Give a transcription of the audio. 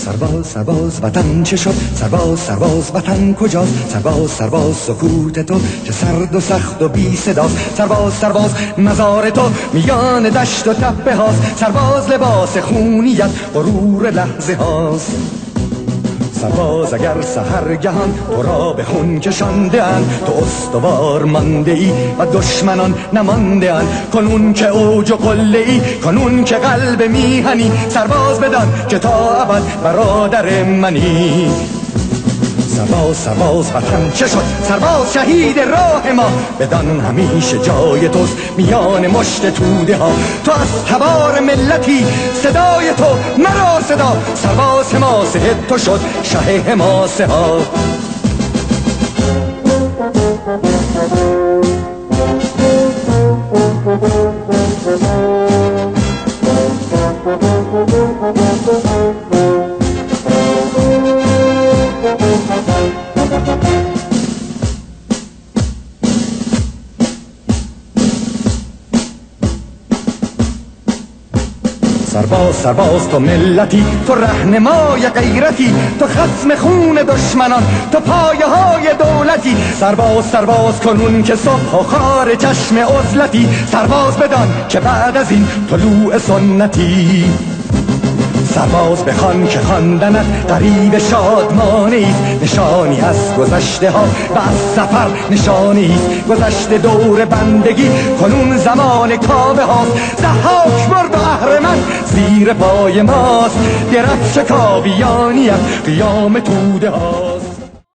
سرباز سرباز وطن چه شد؟ سرباز سرباز وطن کجاست؟ سرباز سرباز سکوت تو چه سرد و سخت و بی صداست. سرباز سرباز مزار تو میان دشت و تپه هاست. سرباز لباس خونیت غرور لحظه هاست. سرباز اگر سحرگهان تو را به خون کشانده اند، تو استوار مانده ای و دشمنان نمانده اند. کنون که اوج و قله ای، کنون که قلب میهنی، سرباز بدان که تا ابد برادر منی. سرباز سرباز وطن چه شد؟ سرباز شهید راه ما، بدان همیشه جای توست میان مشت توده ها. تو از تبار ملتی، صدای تو مرا صدا. سرباز حماسه تو شد شه حماسه ها. سرباز سرباز تو ملتی، تو رهنمای غیرتی، تو خصم خون دشمنان، تو پایه های دولتی. سرباز سرباز کنون که صبح و خار چشم عزلتی، سرباز بدان که بعد از این طلوع سنتی. سرباز بخوان که خواندنت غریب شادمانه ایست، نشانی از گذشته ها و از سفر نشانه ایست. گذشته دور بندگی کنون زمان کابه هاست. ضحاک مرد و اهرمن زیر پای ماست، درفش کاویانیت قیام توده هاست.